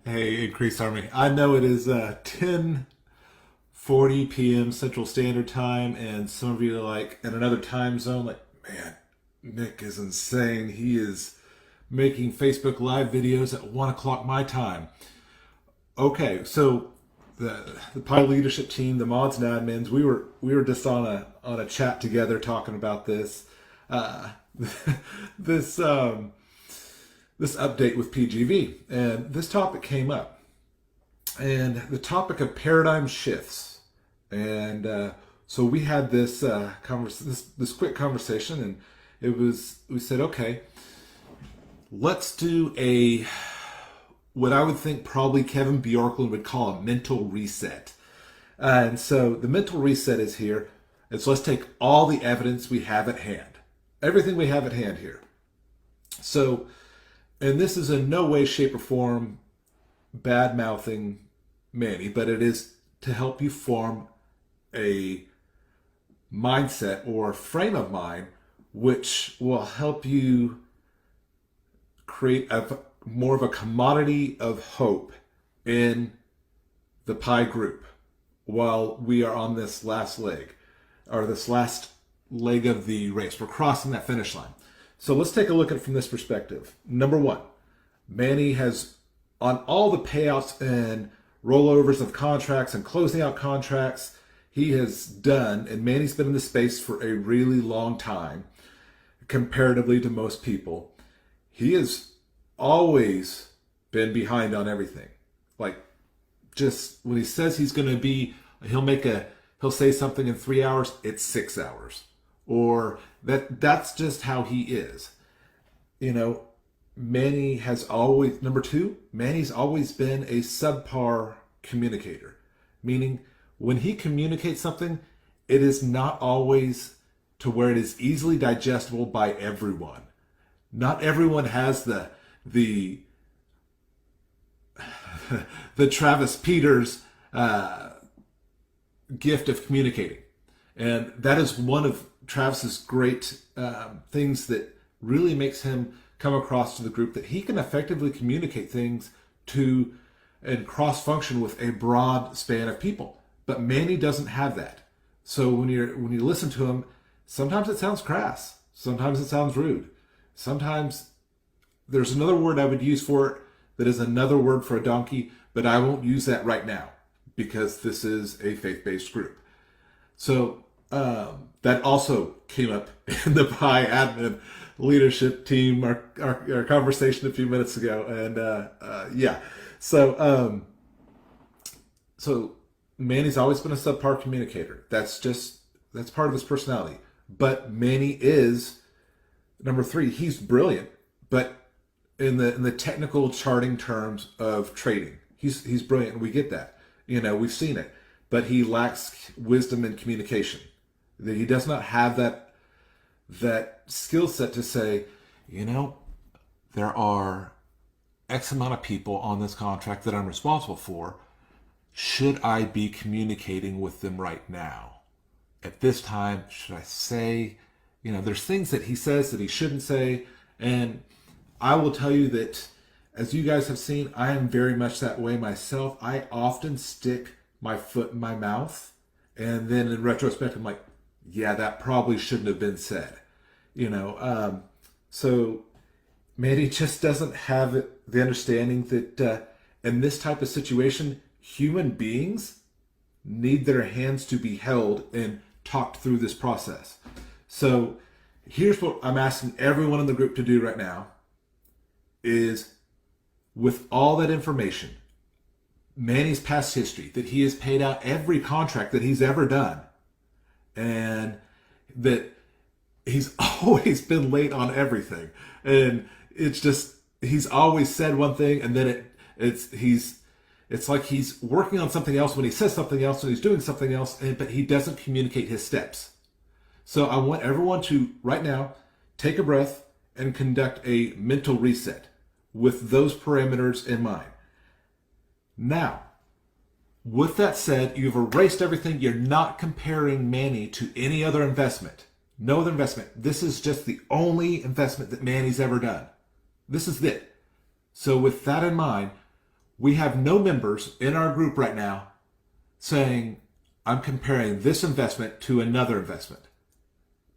Hey, Increased Army. I know it is 10:40 p.m. Central Standard Time, and some of you are like in another time zone. Like, man, Nick is insane. He is making Facebook Live videos at 1 o'clock my time. Okay, so the Pi leadership team, the mods and admins, we were just on a chat together talking about this. Uh, this this update with PGV, and this topic came up, and the topic of paradigm shifts, and so we had this quick conversation, and we said, okay, let's do a what I would think probably Kevin Bjorklund would call a mental reset. And so the mental reset is here. And so let's take all the evidence we have at hand, everything we have at hand here. So, and this is in no way, shape, or form bad mouthing Manny, but it is to help you form a mindset or frame of mind which will help you create more of a commodity of hope in the Pi group while we are on this last leg, or this last leg of the race. We're crossing that finish line. So let's take a look at it from this perspective. Number one, Manny has, on all the payouts and rollovers of contracts and closing out contracts he has done, and Manny's been in this space for a really long time comparatively to most people. He has always been behind on everything. Like, just when he says he's going to be, he'll say something in 3 hours, it's 6 hours. Or that's just how he is. You know, Manny has always, number two, Manny's always been a subpar communicator. Meaning, when he communicates something, it is not always to where it is easily digestible by everyone. Not everyone has the Travis Peters gift of communicating, and that is one of Travis's great things that really makes him come across to the group, that he can effectively communicate things to and cross function with a broad span of people. But Manny doesn't have that. So when you listen to him, sometimes it sounds crass, sometimes it sounds rude, sometimes there's another word I would use for it that is another word for a donkey, but I won't use that right now because this is a faith-based group. So that also came up in the Pi admin leadership team, our conversation a few minutes ago. And yeah, so Manny's always been a subpar communicator. That's part of his personality. But Manny is, number three, he's brilliant, but in the technical charting terms of trading, he's brilliant, and we get that. You know, we've seen it, but he lacks wisdom and communication. That he does not have that skill set to say, you know, there are X amount of people on this contract that I'm responsible for. Should I be communicating with them right now? At this time, should I say, you know, there's things that he says that he shouldn't say. And I will tell you that, as you guys have seen, I am very much that way myself. I often stick my foot in my mouth, and then in retrospect, I'm like, yeah, that probably shouldn't have been said. You know, so Manny just doesn't have the understanding that in this type of situation, human beings need their hands to be held and talked through this process. So here's what I'm asking everyone in the group to do right now is, with all that information, Manny's past history, that he has paid out every contract that he's ever done, and that he's always been late on everything. And it's just, he's always said one thing, and then it's like he's working on something else when he says something else, and he's doing something else, but he doesn't communicate his steps. So I want everyone to, right now, take a breath and conduct a mental reset with those parameters in mind. Now, with that said, you've erased everything. You're not comparing Manny to any other investment. No other investment. This is just the only investment that Manny's ever done. This is it. So with that in mind, We have no members in our group right now saying, I'm comparing this investment to another investment,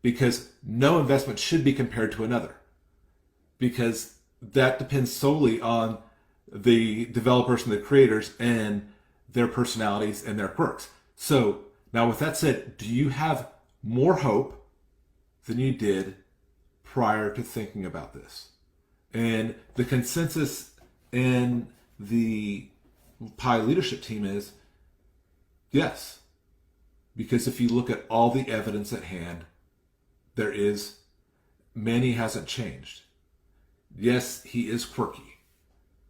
because no investment should be compared to another, because that depends solely on the developers and the creators and their personalities and their quirks. So now with that said, do you have more hope than you did prior to thinking about this? And the consensus in the Pi leadership team is yes. Because if you look at all the evidence at hand, Manny hasn't changed. Yes, he is quirky.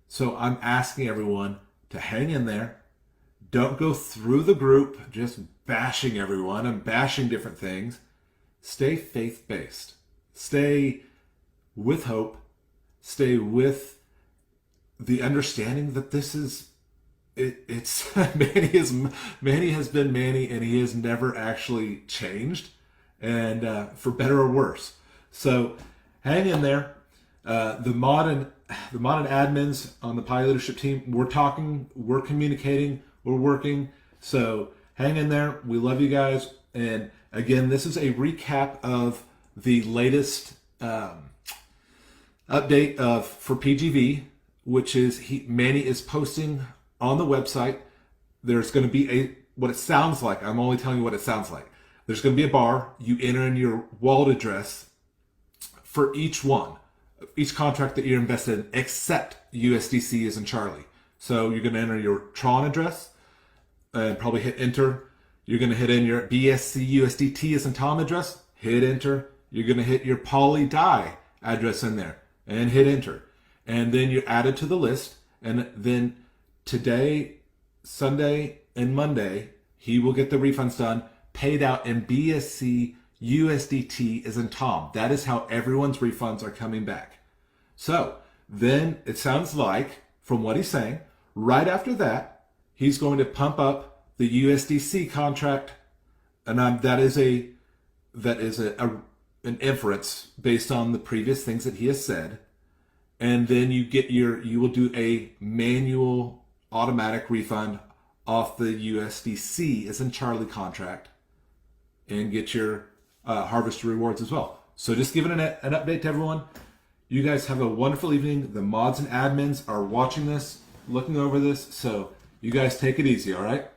So I'm asking everyone to hang in there. Don't go through the group just bashing everyone and bashing different things. Stay faith-based. Stay with hope. Stay with the understanding that this is it's Manny has been Manny, and he has never actually changed, and for better or worse. So hang in there. The mod and admins on the Pi leadership team, we're talking, we're communicating, we're working. So hang in there. We love you guys. And again, this is a recap of the latest update for PGV, which is Manny is posting on the website. There's going to be what it sounds like. I'm only telling you what it sounds like. There's going to be a bar. You enter in your wallet address for each contract that you're invested in, except USDC as in Charlie. So you're going to enter your Tron address and probably hit enter. You're going to hit in your BSC USDT as in Tom address, hit enter. You're going to hit your Poly Die address in there and hit enter. And then you're added to the list. And then today, Sunday, and Monday, he will get the refunds done, paid out in BSC USDT as in Tom. That is how everyone's refunds are coming back. So then it sounds like, from what he's saying, right after that, he's going to pump up the USDC contract, and that is an inference based on the previous things that he has said. And then you will do a manual automatic refund off the USDC as in Charlie contract, and get your harvest rewards as well. So just giving an update to everyone. You guys have a wonderful evening. The mods and admins are watching this, looking over this, so you guys take it easy, all right?